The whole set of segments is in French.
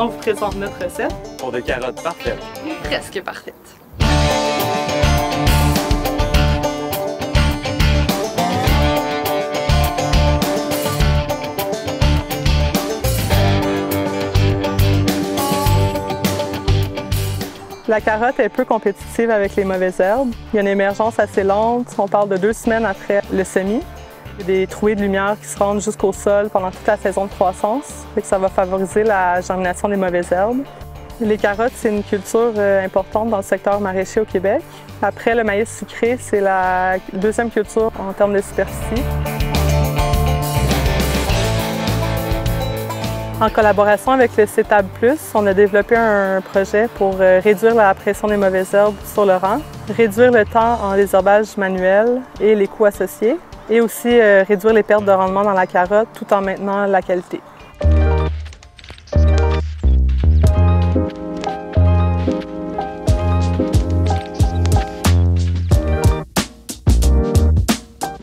On vous présente notre recette. Pour des carottes parfaites. Presque parfaite. La carotte est peu compétitive avec les mauvaises herbes. Il y a une émergence assez lente. On parle de 2 semaines après le semis. Il y a des trouées de lumière qui se rendent jusqu'au sol pendant toute la saison de croissance. Ça va favoriser la germination des mauvaises herbes. Les carottes, c'est une culture importante dans le secteur maraîcher au Québec. Après le maïs sucré, c'est la 2e culture en termes de superficie. En collaboration avec le CETAB+, on a développé un projet pour réduire la pression des mauvaises herbes sur le rang, réduire le temps en désherbage manuel et les coûts associés, et aussi réduire les pertes de rendement dans la carotte tout en maintenant la qualité.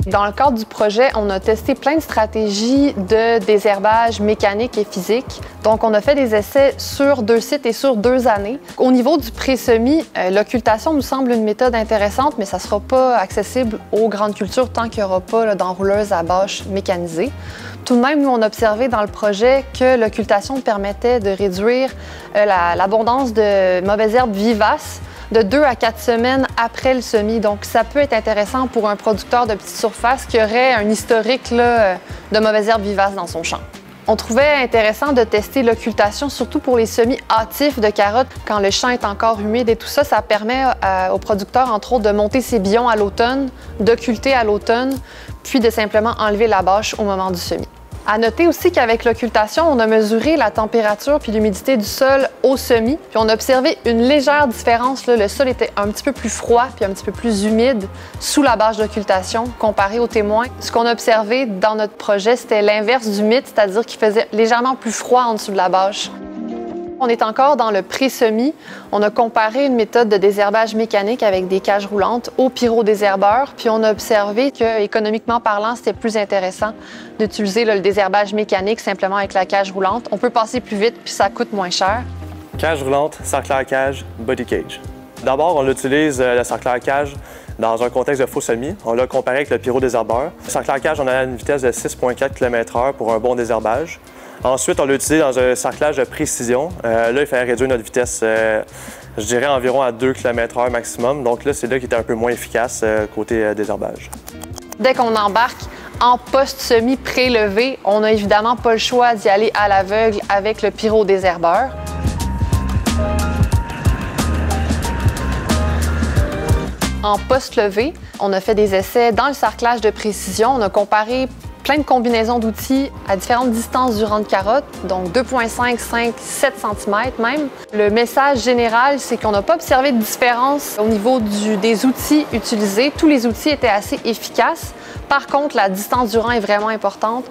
Dans le cadre du projet, on a testé plein de stratégies de désherbage mécanique et physique. Donc, on a fait des essais sur 2 sites et sur 2 années. Au niveau du pré-semis, l'occultation nous semble une méthode intéressante, mais ça ne sera pas accessible aux grandes cultures tant qu'il n'y aura pas d'enrouleuse à bâche mécanisée. Tout de même, nous, on a observé dans le projet que l'occultation permettait de réduire l'abondance de mauvaises herbes vivaces de 2 à 4 semaines après le semis. Donc, ça peut être intéressant pour un producteur de petite surface qui aurait un historique de mauvaises herbes vivaces dans son champ. On trouvait intéressant de tester l'occultation, surtout pour les semis hâtifs de carottes. Quand le champ est encore humide et tout ça, ça permet aux producteurs, entre autres, de monter ses billons à l'automne, d'occulter à l'automne, puis de simplement enlever la bâche au moment du semis. À noter aussi qu'avec l'occultation, on a mesuré la température puis l'humidité du sol au semis, puis on a observé une légère différence. Le sol était un petit peu plus froid puis un petit peu plus humide sous la bâche d'occultation comparé aux témoins. Ce qu'on a observé dans notre projet, c'était l'inverse du mythe, c'est-à-dire qu'il faisait légèrement plus froid en dessous de la bâche. On est encore dans le pré-semis. On a comparé une méthode de désherbage mécanique avec des cages roulantes au pyrodésherbeur, puis on a observé que, économiquement parlant, c'était plus intéressant d'utiliser le désherbage mécanique simplement avec la cage roulante. On peut passer plus vite, puis ça coûte moins cher. Cage roulante, sarclair cage, body cage. D'abord, on utilise le sarclair cage dans un contexte de faux semis. On l'a comparé avec le pyrodésherbeur. Le sarclair cage, on a une vitesse de 6,4 km/h pour un bon désherbage. Ensuite, on l'a utilisé dans un sarclage de précision. Là, il fallait réduire notre vitesse, je dirais, environ à 2 km/h maximum. Donc là, c'est là qui était un peu moins efficace côté désherbage. Dès qu'on embarque en post-semis prélevé, on n'a évidemment pas le choix d'y aller à l'aveugle avec le pyrodésherbeur. En post-levé, on a fait des essais dans le sarclage de précision. On a comparé plein de combinaisons d'outils à différentes distances du rang de carotte, donc 2,5, 5, 7 cm même. Le message général, c'est qu'on n'a pas observé de différence au niveau des outils utilisés. Tous les outils étaient assez efficaces. Par contre, la distance du rang est vraiment importante.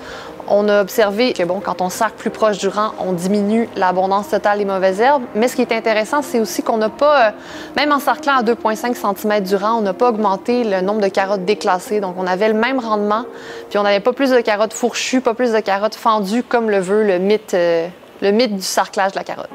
On a observé que quand on sarcle plus proche du rang, on diminue l'abondance totale des mauvaises herbes. Mais ce qui est intéressant, c'est aussi qu'on n'a pas, même en sarclant à 2,5 cm du rang, on n'a pas augmenté le nombre de carottes déclassées. Donc, on avait le même rendement, puis on n'avait pas plus de carottes fourchues, pas plus de carottes fendues, comme le veut le mythe du sarclage de la carotte.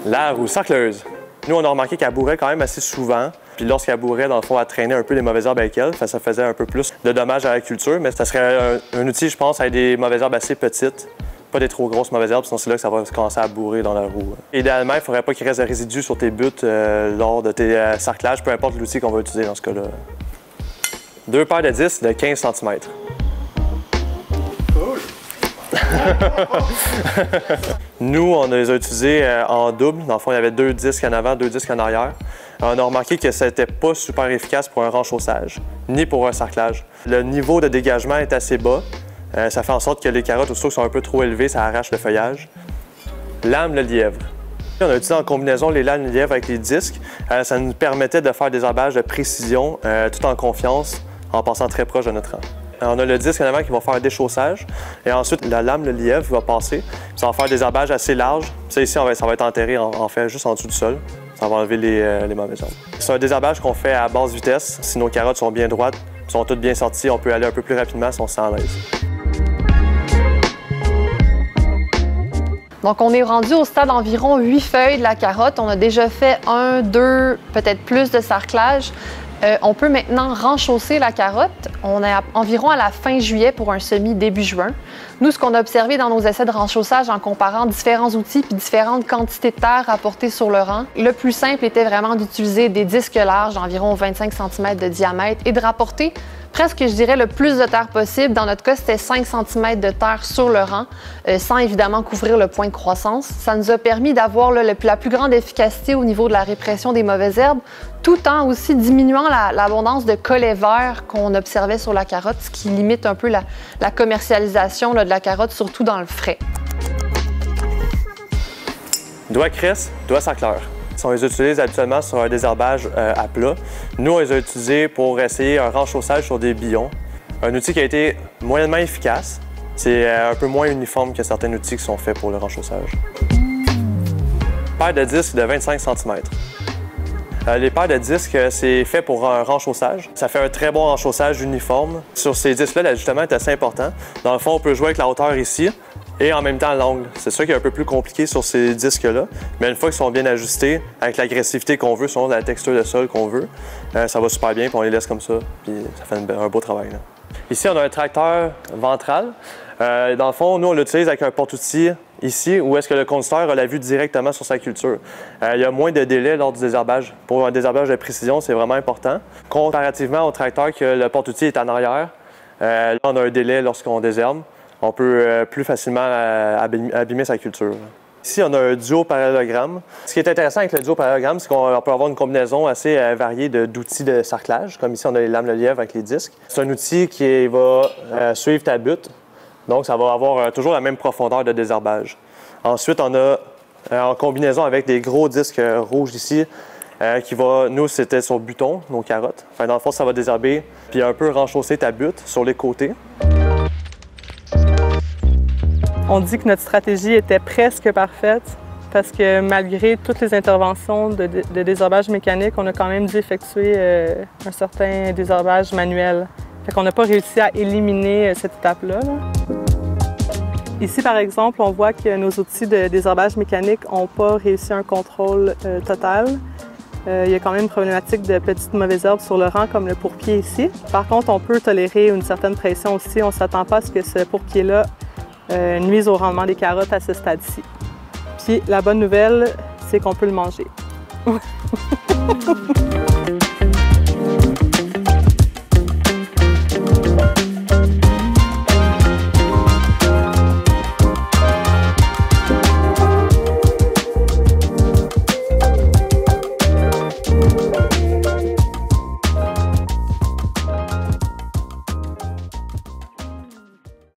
La roue sarcleuse. Nous, on a remarqué qu'elle bourrait quand même assez souvent. Puis lorsqu'elle bourrait, dans le fond, elle traînait un peu les mauvaises herbes avec elle. Ça faisait un peu plus de dommages à la culture, mais ça serait un outil, je pense, avec des mauvaises herbes assez petites, pas des trop grosses mauvaises herbes, sinon c'est là que ça va commencer à bourrer dans la roue. Idéalement, il ne faudrait pas qu'il reste de résidus sur tes buts lors de tes sarclages, peu importe l'outil qu'on va utiliser dans ce cas-là. 2 paires de disques de 15 cm. Nous, on les a utilisés en double. Dans le fond, il y avait 2 disques en avant, 2 disques en arrière. On a remarqué que ça n'était pas super efficace pour un renchaussage, ni pour un sarclage. Le niveau de dégagement est assez bas. Ça fait en sorte que les carottes, aussitôt qui sont un peu trop élevées, ça arrache le feuillage. Lame le lièvre. On a utilisé en combinaison les lames de lièvre avec les disques. Ça nous permettait de faire des désherbages de précision, tout en confiance, en passant très proche de notre rang. On a le disque en avant qui va faire un déchaussage et ensuite la lame, le lièvre, va passer. Ça va faire des herbages assez larges. Ça ici, ça va être enterré en fait juste en dessous du sol. Ça va enlever les mauvaises herbes. C'est un désherbage qu'on fait à basse vitesse. Si nos carottes sont bien droites, sont toutes bien sorties, on peut aller un peu plus rapidement si on se sent à l'aise. Donc, on est rendu au stade d'environ 8 feuilles de la carotte. On a déjà fait 1, 2, peut-être plus de sarclage. On peut maintenant renchausser la carotte. On est environ à la fin juillet pour un semis début juin. Nous, ce qu'on a observé dans nos essais de renchaussage en comparant différents outils puis différentes quantités de terre apportées sur le rang, le plus simple était vraiment d'utiliser des disques larges d'environ 25 cm de diamètre et de rapporter presque, je dirais, le plus de terre possible. Dans notre cas, c'était 5 cm de terre sur le rang, sans évidemment couvrir le point de croissance. Ça nous a permis d'avoir la plus grande efficacité au niveau de la répression des mauvaises herbes, tout en aussi diminuant l'abondance de collets verts qu'on observait sur la carotte, ce qui limite un peu la commercialisation de la carotte, surtout dans le frais. Doigts cresse, doigts sarcleurs. On les utilise habituellement sur un désherbage à plat. Nous, on les a utilisés pour essayer un renchaussage sur des billons. Un outil qui a été moyennement efficace. C'est un peu moins uniforme que certains outils qui sont faits pour le renchaussage. Paire de disques de 25 cm. Les paires de disques, c'est fait pour un renchaussage. Ça fait un très bon renchaussage uniforme. Sur ces disques-là, l'ajustement est assez important. Dans le fond, on peut jouer avec la hauteur ici et en même temps l'angle. C'est ça qui est un peu plus compliqué sur ces disques-là. Mais une fois qu'ils sont bien ajustés, avec l'agressivité qu'on veut, selon la texture de sol qu'on veut, ça va super bien, puis on les laisse comme ça, puis ça fait un beau travail, là. Ici, on a un tracteur ventral. Dans le fond, nous, on l'utilise avec un porte-outils ici, où est-ce que le conducteur a la vue directement sur sa culture. Il y a moins de délai lors du désherbage. Pour un désherbage de précision, c'est vraiment important. Comparativement au tracteur que le porte-outils est en arrière, là, on a un délai lorsqu'on désherbe. On peut plus facilement abîmer sa culture. Ici, on a un duo-parallélogramme. Ce qui est intéressant avec le duo-parallélogramme, c'est qu'on peut avoir une combinaison assez variée d'outils de sarclage. Comme ici, on a les lames de lièvre avec les disques. C'est un outil qui va suivre ta butte. Donc, ça va avoir toujours la même profondeur de désherbage. Ensuite, on a, en combinaison avec des gros disques rouges ici, qui va, nous, c'était sur buton, nos carottes. Enfin, dans le fond, ça va désherber puis un peu renchausser ta butte sur les côtés. On dit que notre stratégie était presque parfaite parce que malgré toutes les interventions de désherbage mécanique, on a quand même dû effectuer un certain désherbage manuel. Fait qu'on n'a pas réussi à éliminer cette étape-là. Ici, par exemple, on voit que nos outils de désherbage mécanique n'ont pas réussi un contrôle total. Il y a quand même une problématique de petites mauvaises herbes sur le rang, comme le pourpier ici. Par contre, on peut tolérer une certaine pression aussi. On ne s'attend pas à ce que ce pourpier-là nuise au rendement des carottes à ce stade-ci. Puis la bonne nouvelle, c'est qu'on peut le manger.